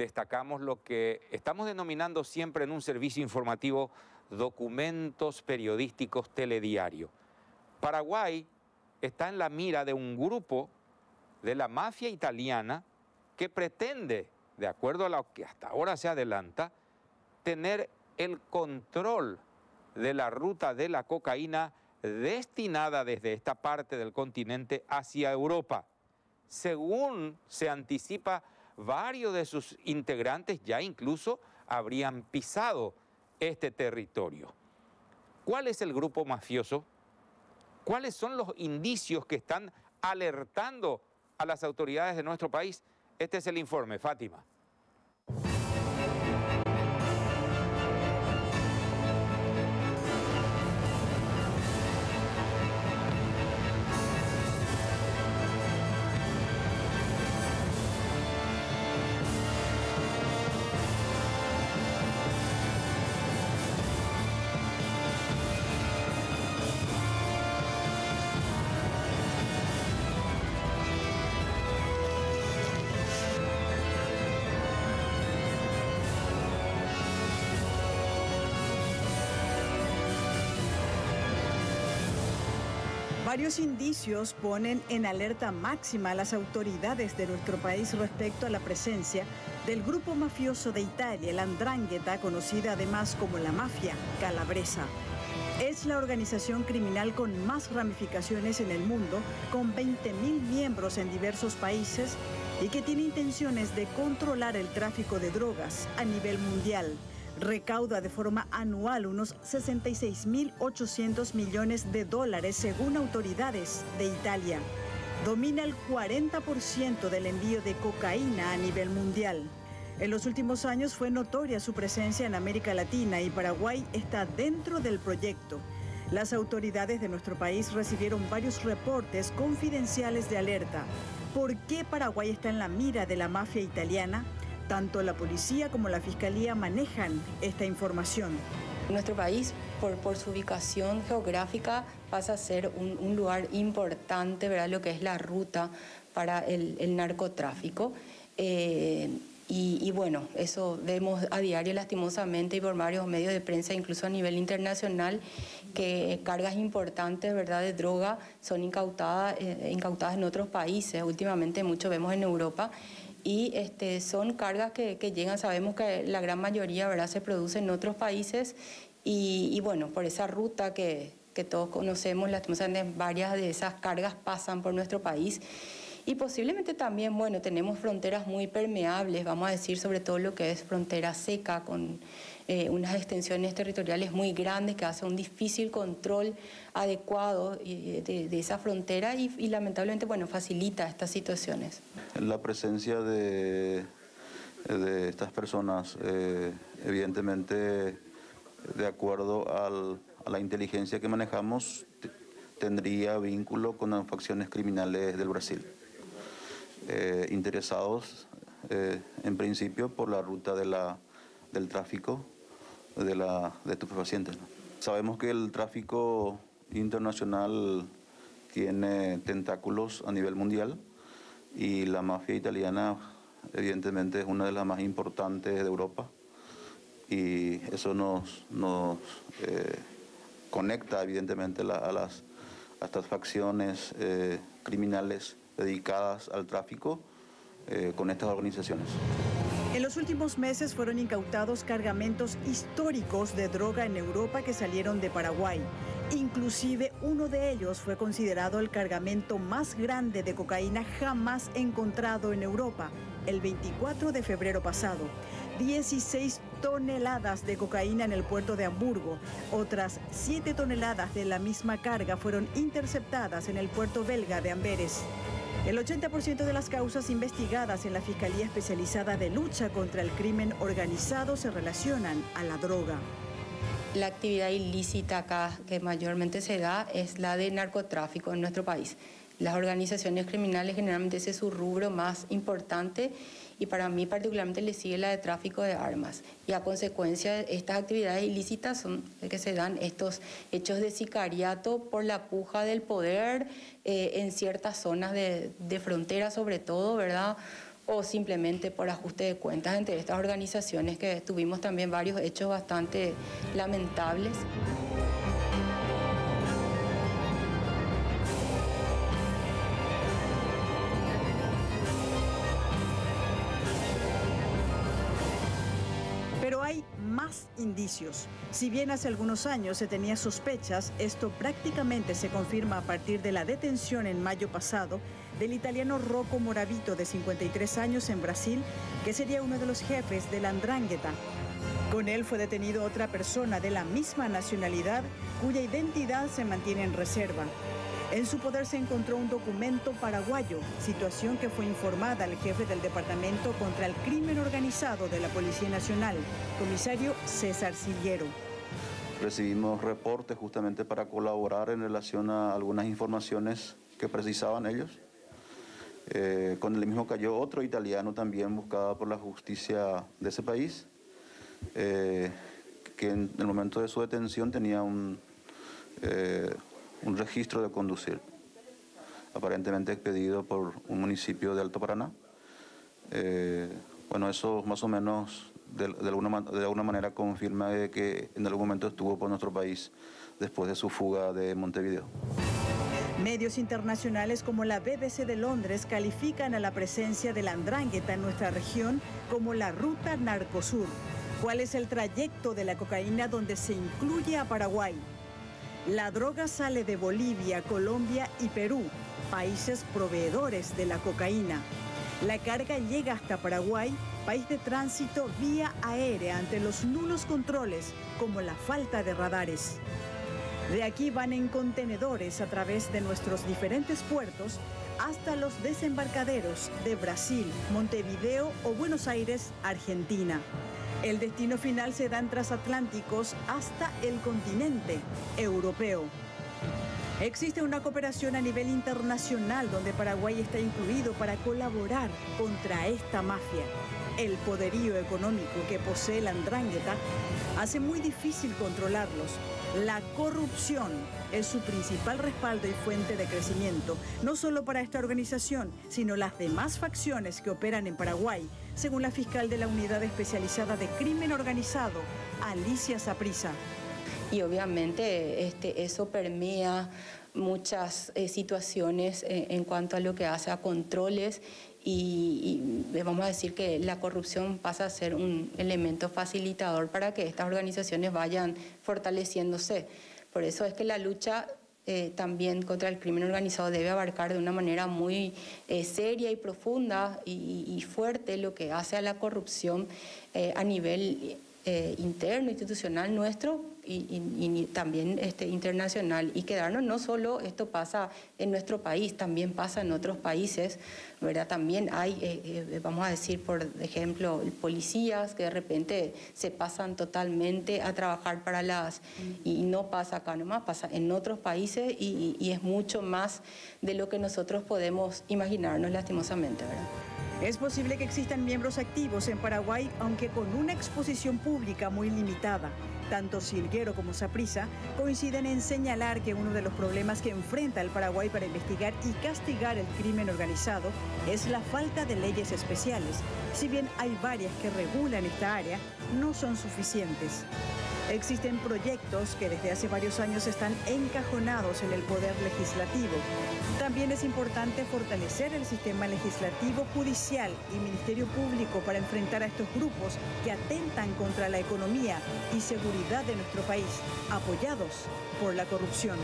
destacamos lo que estamos denominando siempre en un servicio informativo documentos periodísticos telediario. Paraguay está en la mira de un grupo de la mafia italiana que pretende, de acuerdo a lo que hasta ahora se adelanta, tener el control de la ruta de la cocaína destinada desde esta parte del continente hacia Europa. Según se anticipa, varios de sus integrantes ya incluso habrían pisado este territorio. ¿Cuál es el grupo mafioso? ¿Cuáles son los indicios que están alertando a las autoridades de nuestro país? Este es el informe, Fátima. Varios indicios ponen en alerta máxima a las autoridades de nuestro país respecto a la presencia del grupo mafioso de Italia, la 'Ndrangheta, conocida además como la mafia calabresa. Es la organización criminal con más ramificaciones en el mundo, con 20.000 miembros en diversos países y que tiene intenciones de controlar el tráfico de drogas a nivel mundial. Recauda de forma anual unos 66.800 millones de dólares según autoridades de Italia. Domina el 40% del envío de cocaína a nivel mundial. En los últimos años fue notoria su presencia en América Latina y Paraguay está dentro del proyecto. Las autoridades de nuestro país recibieron varios reportes confidenciales de alerta. ¿Por qué Paraguay está en la mira de la mafia italiana? Tanto la policía como la fiscalía manejan esta información. Nuestro país, por su ubicación geográfica, pasa a ser un lugar importante, ¿verdad? Lo que es la ruta para el narcotráfico. Y bueno, eso vemos a diario lastimosamente y por varios medios de prensa, incluso a nivel internacional, que cargas importantes, ¿verdad?, de droga son incautadas en otros países. Últimamente mucho vemos en Europa. Y son cargas que llegan, sabemos que la gran mayoría, ¿verdad?, se produce en otros países y bueno, por esa ruta que todos conocemos, lastimosamente varias de esas cargas pasan por nuestro país y posiblemente también, bueno, tenemos fronteras muy permeables, vamos a decir, sobre todo lo que es frontera seca, con unas extensiones territoriales muy grandes que hacen un difícil control adecuado de esa frontera y lamentablemente, bueno, facilita estas situaciones. La presencia de estas personas, evidentemente, de acuerdo a la inteligencia que manejamos, tendría vínculo con las facciones criminales del Brasil, interesados en principio por la ruta del tráfico de estupefacientes, ¿no? Sabemos que el tráfico internacional tiene tentáculos a nivel mundial y la mafia italiana evidentemente es una de las más importantes de Europa y eso nos conecta evidentemente a estas facciones criminales dedicadas al tráfico con estas organizaciones. En los últimos meses fueron incautados cargamentos históricos de droga en Europa que salieron de Paraguay. Inclusive uno de ellos fue considerado el cargamento más grande de cocaína jamás encontrado en Europa, el 24 de febrero pasado. 16 toneladas de cocaína en el puerto de Hamburgo. Otras 7 toneladas de la misma carga fueron interceptadas en el puerto belga de Amberes. El 80% de las causas investigadas en la Fiscalía Especializada de Lucha contra el Crimen Organizado se relacionan a la droga. La actividad ilícita acá que mayormente se da es la de narcotráfico en nuestro país. Las organizaciones criminales generalmente ese es su rubro más importante y para mí particularmente le sigue la de tráfico de armas. Y a consecuencia de estas actividades ilícitas son que se dan estos hechos de sicariato por la puja del poder en ciertas zonas de frontera sobre todo, ¿verdad?, o simplemente por ajuste de cuentas entre estas organizaciones, que tuvimos también varios hechos bastante lamentables. Pero hay más indicios. Si bien hace algunos años se tenía sospechas, esto prácticamente se confirma a partir de la detención en mayo pasado del italiano Rocco Moravito, de 53 años, en Brasil, que sería uno de los jefes de la 'Ndrangheta. Con él fue detenido otra persona de la misma nacionalidad, cuya identidad se mantiene en reserva. En su poder se encontró un documento paraguayo, situación que fue informada al jefe del Departamento contra el Crimen Organizado de la Policía Nacional, comisario César Silguero. Recibimos reportes justamente para colaborar en relación a algunas informaciones que precisaban ellos. Con el mismo cayó otro italiano también buscado por la justicia de ese país, que en el momento de su detención tenía un registro de conducir, aparentemente expedido por un municipio de Alto Paraná. Bueno, eso más o menos de alguna manera confirma de que en algún momento estuvo por nuestro país después de su fuga de Montevideo. Medios internacionales como la BBC de Londres califican a la presencia de la 'Ndrangheta en nuestra región como la ruta Narcosur. ¿Cuál es el trayecto de la cocaína donde se incluye a Paraguay? La droga sale de Bolivia, Colombia y Perú, países proveedores de la cocaína. La carga llega hasta Paraguay, país de tránsito vía aérea, ante los nulos controles, como la falta de radares. De aquí van en contenedores a través de nuestros diferentes puertos hasta los desembarcaderos de Brasil, Montevideo o Buenos Aires, Argentina. El destino final se da en transatlánticos hasta el continente europeo. Existe una cooperación a nivel internacional donde Paraguay está incluido para colaborar contra esta mafia. El poderío económico que posee la 'Ndrangheta hace muy difícil controlarlos. La corrupción es su principal respaldo y fuente de crecimiento, no solo para esta organización, sino las demás facciones que operan en Paraguay, según la fiscal de la Unidad Especializada de Crimen Organizado, Alicia Saprissa. Y obviamente eso permea muchas situaciones en cuanto a lo que hace a controles y vamos a decir que la corrupción pasa a ser un elemento facilitador para que estas organizaciones vayan fortaleciéndose. Por eso es que la lucha también contra el crimen organizado debe abarcar de una manera muy seria y profunda y fuerte lo que hace a la corrupción a nivel interno, institucional nuestro y también internacional, y quedarnos no solo esto pasa en nuestro país, también pasa en otros países, ¿verdad? También hay, vamos a decir, por ejemplo, policías que de repente se pasan totalmente a trabajar para y no pasa acá nomás, pasa en otros países y es mucho más de lo que nosotros podemos imaginarnos lastimosamente, ¿verdad? Es posible que existan miembros activos en Paraguay, aunque con una exposición pública muy limitada. Tanto Silguero como Saprissa coinciden en señalar que uno de los problemas que enfrenta el Paraguay para investigar y castigar el crimen organizado es la falta de leyes especiales. Si bien hay varias que regulan esta área, no son suficientes. Existen proyectos que desde hace varios años están encajonados en el poder legislativo. También es importante fortalecer el sistema legislativo, judicial y Ministerio Público para enfrentar a estos grupos que atentan contra la economía y seguridad de nuestro país, apoyados por la corrupción.